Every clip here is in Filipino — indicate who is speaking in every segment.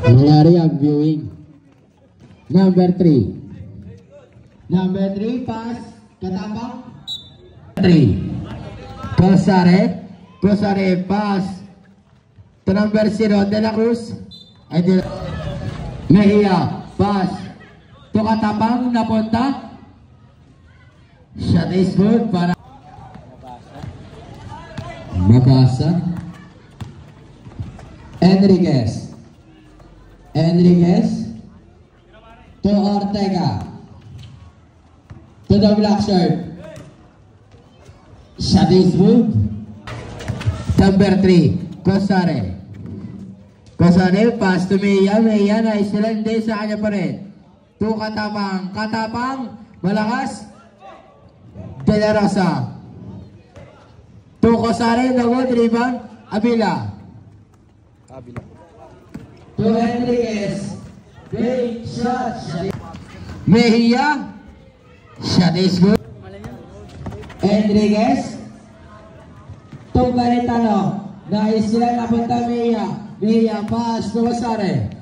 Speaker 1: Nangyari ang viewing. Number 3. Number 3, pass. Katapang. 3. Cosare, pass. To number 0, De La Cruz. Mejia, pass. To Katapang, napunta. Shot is good para mabasa. Enriquez to Ortega, to the black shirt. Shot is good. Number 3, Cosare, pass to Mejia. Na islang din sa kanya pa rin. To Katapang, malakas. De La Rosa to Cosare, the good rebound. Avila to Enriquez, great shot. Mejia, shot is good. Enriquez to Garitano, nais sila napunta. Mejia, pass to Cosare,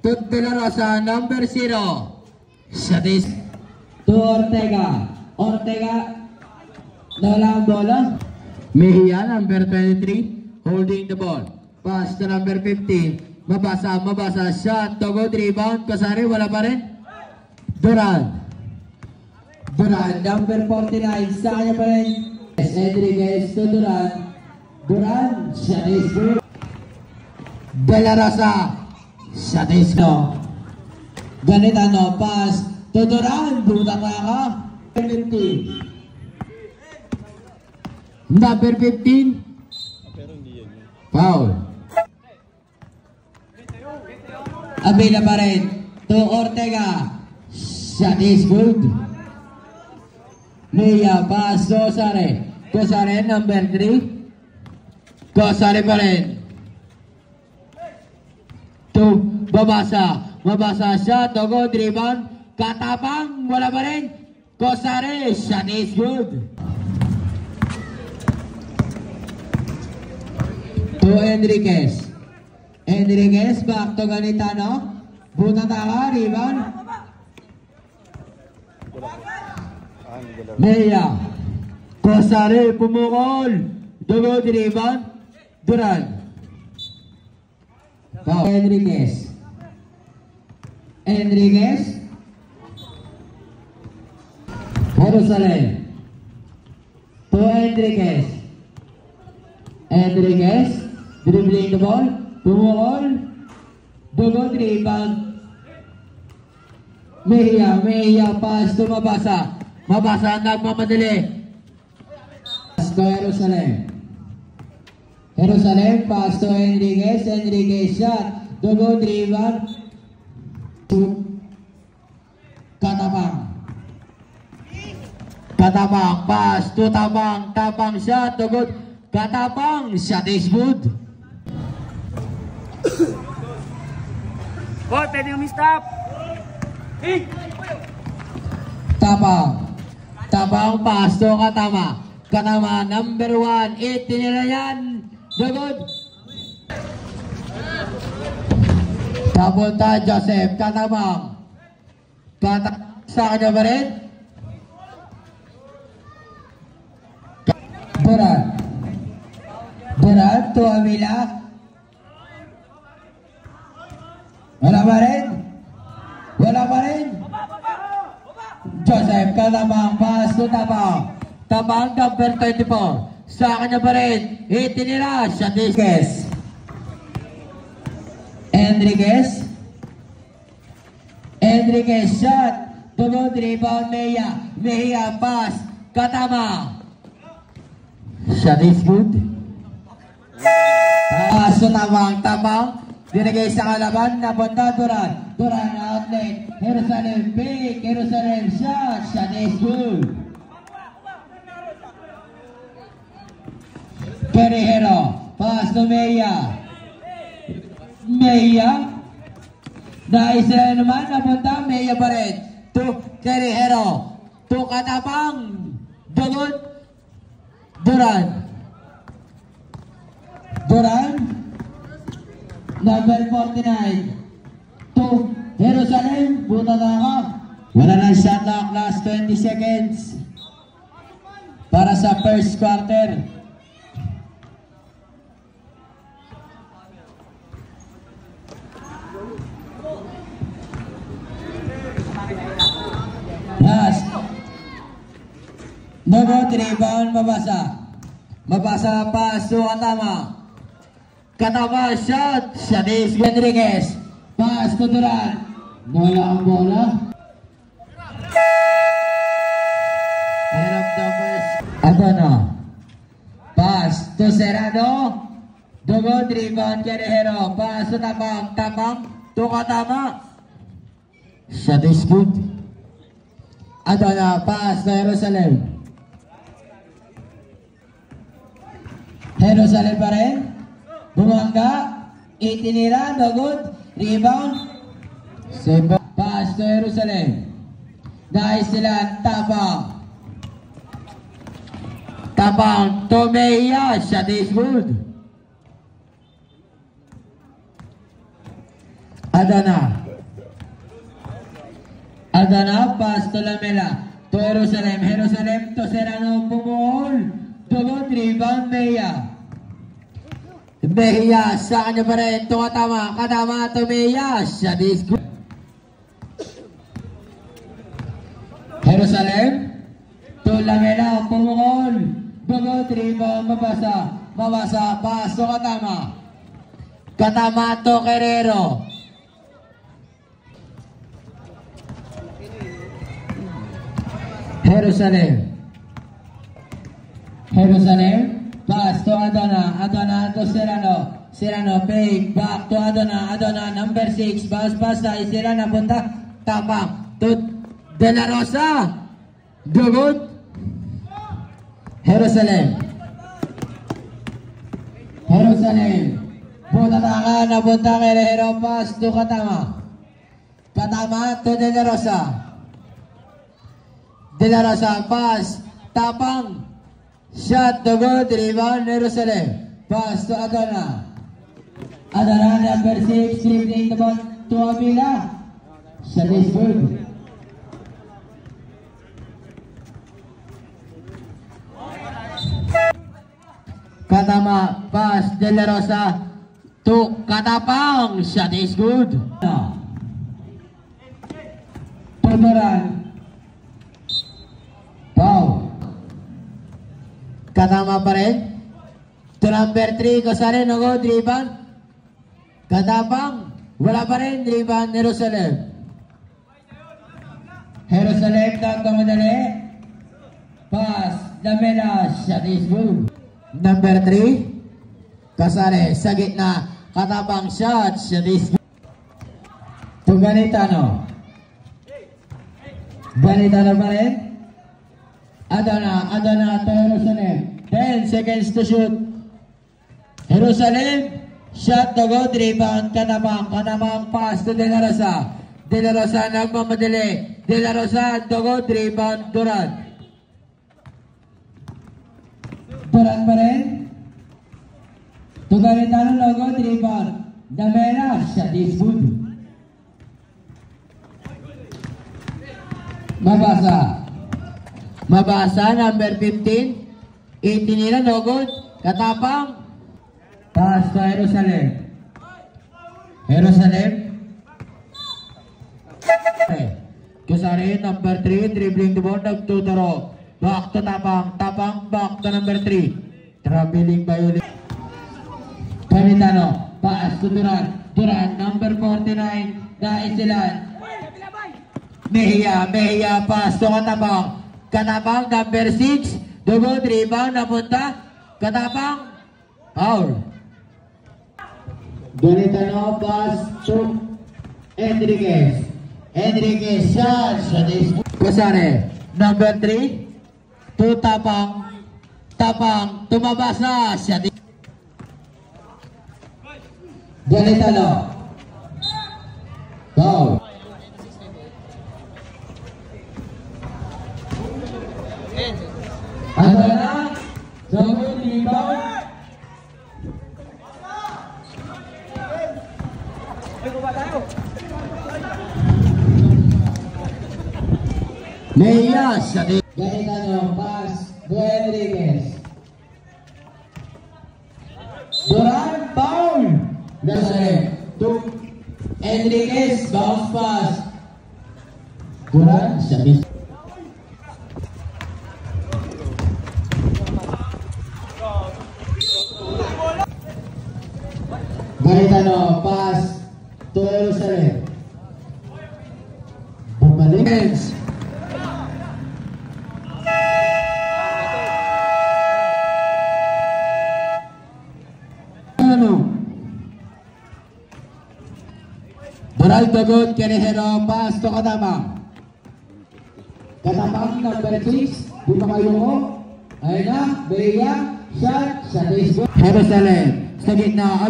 Speaker 1: to De La Rosa, number 0. Shot is to Ortega, Nola bola. Mejia, number 23, holding the ball. Pass to number 15. Mabasa. Shot to good rebound. Cosare, wala pa rin. Duran, number 49. Sa kanya pa rin. Enriquez to Duran, shot is good. De La Rosa, shot is good. Ganitano, pass to Duran. Buta ka. 15. Number 15, foul. Avila pa rin to Ortega, shot is good. Mejia, pass to Cosare, number 3. Cosare pa rin to Mabasa, shot to good rebound. Katapang, wala pa rin. Cosare, shot is good. To Enriquez, back to Ganitano. Buta taka, rebound. Mejia, Cosare, pumukol. Dugod, rebound. Duran. Enriquez, Jerusalem. To Enriquez, dribbling the ball, pumukol, dugod, rebound. Mejia, pass to Mabasa, nagmamadali. Pass to Jerusalem, pass to Enriquez, shot, dugod, rebound. Katapang, pass to Tapang, shot, dugod. Katapang, shot is good.
Speaker 2: Boy, pwede yung stop.
Speaker 1: Tapang, pass to Katama, number 1. Itinira yan. Dugod. Papunta Joseph, Katapang. Sa kanya ba rin? Duran to Avila. Wala pa rin. Joseph, Katapang, pass to Tapang, number 24. Sa kanya pa rin. Itinira, shot is good. Enriquez, shot. Tugod, rebound, Mejia, pass. Katama. Shot is good. Pass to Tapang. Dinagay sa kalaban, napunta Duran, outlet. Jerusalem, pick. Shot is good. Guerrero, pass to Mejia. Nice na naman, napunta, Mejia pa rin. To Guerrero, to Katapang. Dugod, Duran, number 49. Jerusalem, buta na ako. Wala na shot clock, last 20 seconds. Para sa first quarter. Last. Nogot, rebound, mabasa. Mabasa pa, Katama. Katama, shot. Shanice Rodriguez. Pass to Duran. Bola ang bola. Hirap numbers. Ato na. Pass to Serrano. Dugot, rebound, Guerrero. Pass to Tapang. Tapang to Katama. Shot is good. Ato na. Pass to Jerusalem. Jerusalem pa rin. Bumangga. Itinira. Dugot. Rebound. Save. Pass to Jerusalem. Nice sila. Tapang. Tapang to Mejia. Shot is good. Adana. Adana. Pass to Lamela. To Jerusalem. Jerusalem to Serrano. Pumuhol. Dugot. Rebound Mejia. Mejia, sa kanya pa rin, ito Katama, Katama to Mejia, shot is good. Jerusalem, to Lamela, pumukol, Dugot, rebound, mabasa, mabasa, pass to Katama, Katama to Guerrero. Jerusalem, Jerusalem, pass to Adana, Adana to Serrano, Serrano fake, back to Adana, Adana number 6, pass sa Serrano, punta, Tapang, to De La Rosa, Dugot, Jerusalem, Jerusalem, punta taka, napunta kay Guerrero, pass to Katama, Katama to De La Rosa, De La Rosa, pass, Tapang, shot, Dugot, rebound, Jerusalem. Pass to Adana. Adana, number 6, dribbling the ball to Avila. Shot is good. Katama, pass, De La Rosa to Katapang. Shot is good. Tuturan. Foul. Katama pa rin. To number 3, Kasari, Nogod, rebound. Katapang, wala pa rin, rebound, Jerusalem. Jerusalem, nagkamadali. Pass, Lamela, shot is good. Number 3, Kasari, sa gitna. Katapang, shot is good. To Ganitano. Ganitano pa rin. Adana to Jerusalem. 10 seconds to shoot. Jerusalem, shot, Dugot, rebound, Katapang, Katapang, pass to De La Rosa. De La Rosa nagmamadali. De La Rosa, Dugot, rebound, Duran. Duran pa rin. Tugaritano, Dugot, rebound. Damela, shot is good. Mabasa, number 15. Itinira, Dugot, Katapang. Pass to Jerusalem. Jerusalem. Kasari, number 3. Dribbling the ball, nagtuturo. Back to Tapang. Tapang, back to number 3. Traveling by ulit. Pamitano. Pass to Duran. Duran, number 49. Naisilan. Mejia, pass to Katapang. Katapang, number 6. Dugot, rebound, napunta. Katapang, foul. Ganitano, pass to Enriquez. Enriquez, shot is Kasare, number 3. To Tapang. Tapang, tumabas na. Shot is Ganitano. Foul. Adana, Dugot, rebound. Tayo. Leia sa Ganitano, pass, Enriquez. Duran, foul. Nasare, Enriquez, bounce pass. Duran, sa Ganitano, pass, Jerusalem. Bumalik. Doral Dagot, Querejero, pass to Katamang. Katamang number 6, di pa kayo mo. Ayun na, Beria, shot, sa Facebook. Jerusalem, sa gitna,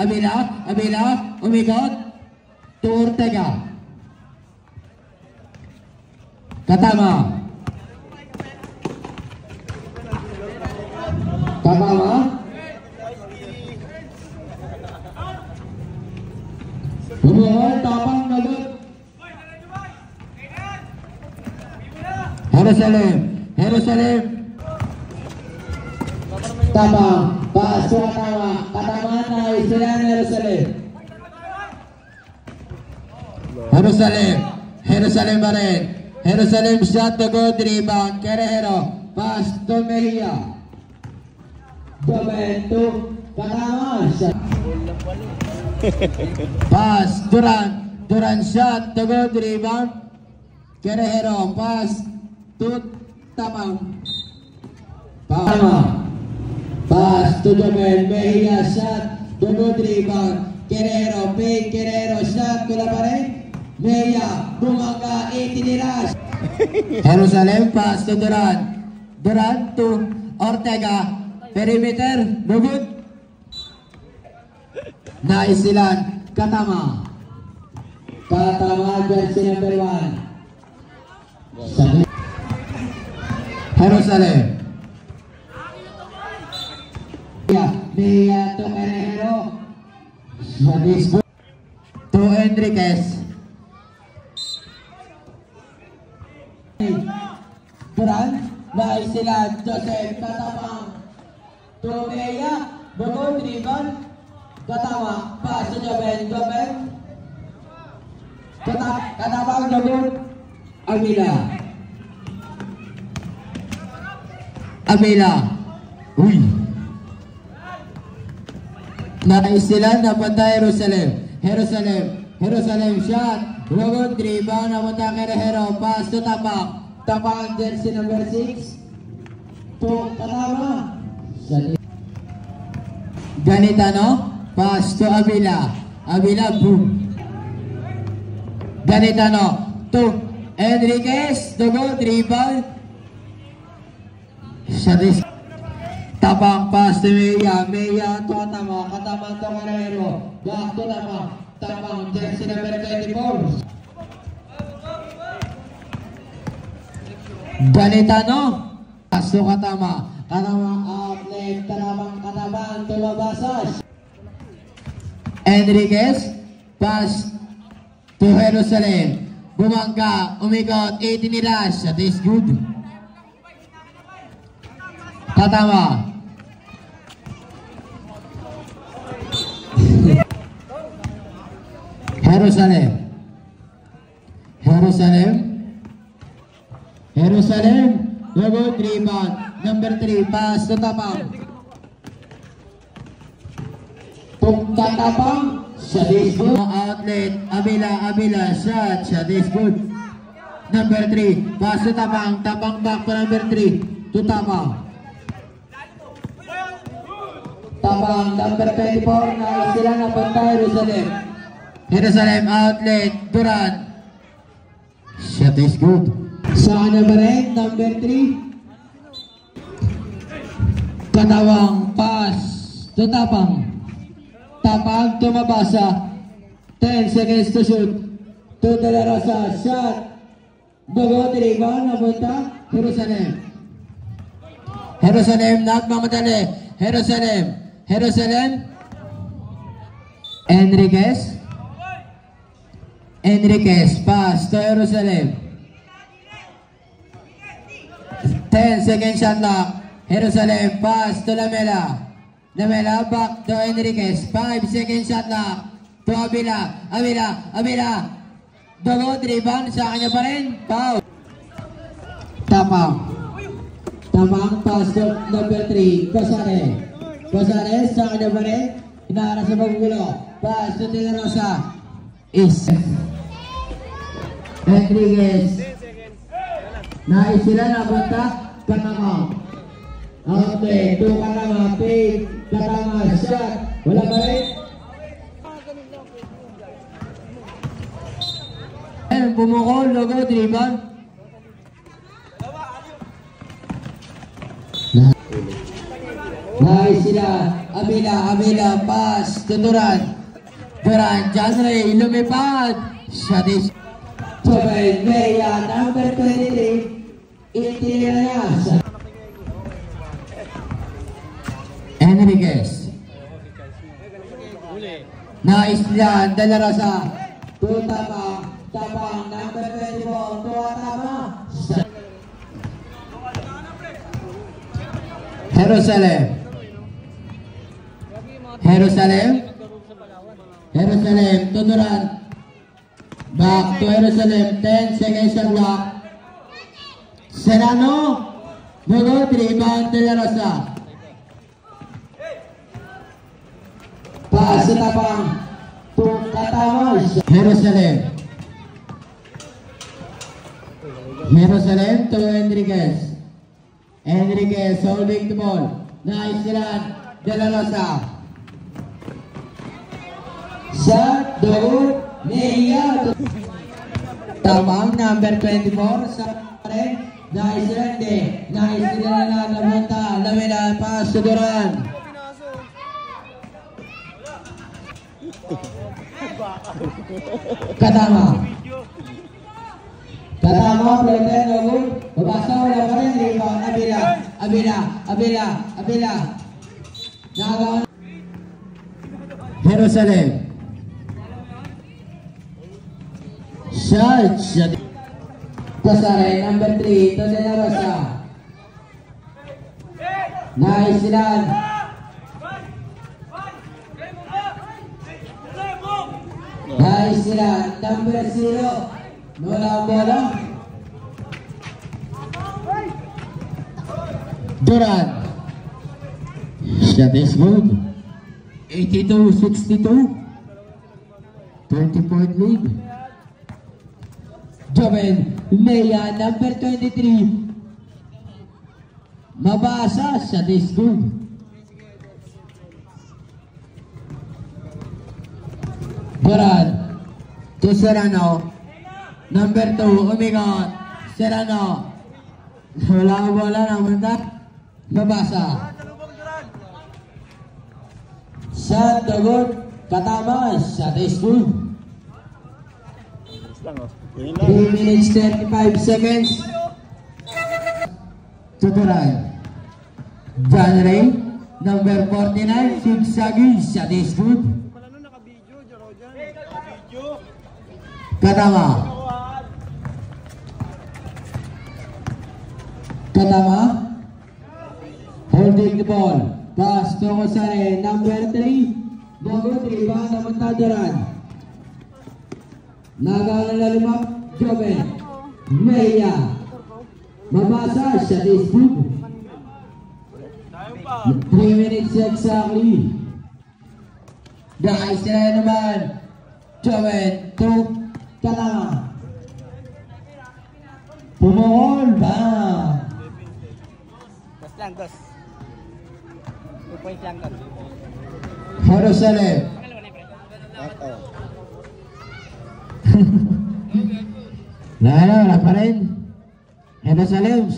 Speaker 1: Abila, umikot, to Ortega. Katamang. Bumuhol, tapang nagot. Jerusalem. Tapang, paso Katama na isilan Jerusalem pa rin. Jerusalem shot to go, rebound, Querejero, pass to Mejia. Domento, Katama, shot. Pass, Duran shot, to go, rebound, Querejero, pass to Tapang. Pass to Domel, Mejia shot, to go, rebound, Querejero, shot, tula pa rin, Mejia, bumangga, itiniras. Jerusalem, pass to Duran to Ortega, perimeter, bugod. Naisilan, Katama, jersey number 1. Jerusalem. Mejia to Querejero. To Enriquez. Duran, naisilan, Joseph, Katamang. To Mejia, bugod, rebound. Katama, pass to Jobel. Katamang Jobel. Abila. Uy. Naisilan, napunta Jerusalem shot. Bugod, rebound, napunta Querejero. Pass to Tapang, jersey number 6. To Katama. Ganitano. Pass to Abila, boom. Ganitano to Enriquez, to go, rebound. Tapang, pass to Mejia to Katama to Querejero, back to Tapang, jersey number 24. Ganitano, pass to Katama outlet, Katamang tumabasas. Enriquez, pass to Jerusalem. Bumangga, umikot, itiniras. That is good. Katama. Jerusalem. Good rebound. Number 3, pass to Tapang. Tatapang, shot is good. Outlet, Abila, shot is good. Number 3, pass to Tapang back to number 3, to Tapang, number 24, na sila na punta Jerusalem, outlet, Duran, shot is good. Sa number 8, number 3, Katawang, pass to Tapang tumabasa, 10 seconds to shoot, to De La Rosa, shot, Dugot, rebound, napunta, Jerusalem, nagmamadali, Jerusalem, Enriquez, pass to Jerusalem, 10 second shot clock. Jerusalem, pass to Lamela. Lamela, back to Enriquez. 5 second shot clock. To Avila. Avila. Dogot, rebound. Sa kanya pa rin. Foul. Tapang. Pass to number 3. Casares, sa kanya pa rin. Inaara sa paggulo. Pass to De La Rosa. Enriquez. Nais sila napunta. Katama. Okay, 2 Katama. Fake. Katama. Shot. Wala pa rin. Pumukol. Logo. Rebound. Nais sila. Avila. Pass. Tuturan. John Ray. Lumipad. Shot is. Sobel. Meya. Number 23. Itinira niya. Enriquez. Nais yan. De La Rosa. Tapang. Number 24. Tama. Jerusalem. Tuturan. Back to Jerusalem. 10 seconds shot clock. Serrano. Dogot. Rebound De La Rosa. Pass sa Tapang. Katama. Jerusalem to Enriquez. Enriquez holding the ball. Nice run. De La Rosa. Shot. Dogot. Meya. Tapang number 24 sa rin. Nice run din. Nice run na namunta. Lamela. Pass to Duran. Katama, Platen, Logun, babasa, wala pa rin, rebound, Avila, nakagawa. Jerusalem, shot, Casares, number 3, to De La Rosa. Nice run. Nice sila, number 0. Wala ang bola. Duran. Shot is good. 82-62. 20-point lead. Joven Meya, number 23. Mabasa. Shot is good. Duran to Serrano. Number 2, umigot. Serrano. Wala ang bola, namunta. Mabasa. Shot, Dogot. Katama. Shot is good. 3 minutes 35 seconds. Tuturan. John Ray. Number 49, Sigsagi. Shot is good. Katama. Holding the ball. Pass to Casares. Number 3. Dogot. Rebound naman Duran. Nagawa na lumap. Joven Meya. Mabasa. Shot is good. 3 minutes exactly. Nice na naman. Joven to Katama. Pumukol ba?
Speaker 2: Dos. 2 points lang doon.
Speaker 1: Jerusalem. Wala pa rin. Jerusalem.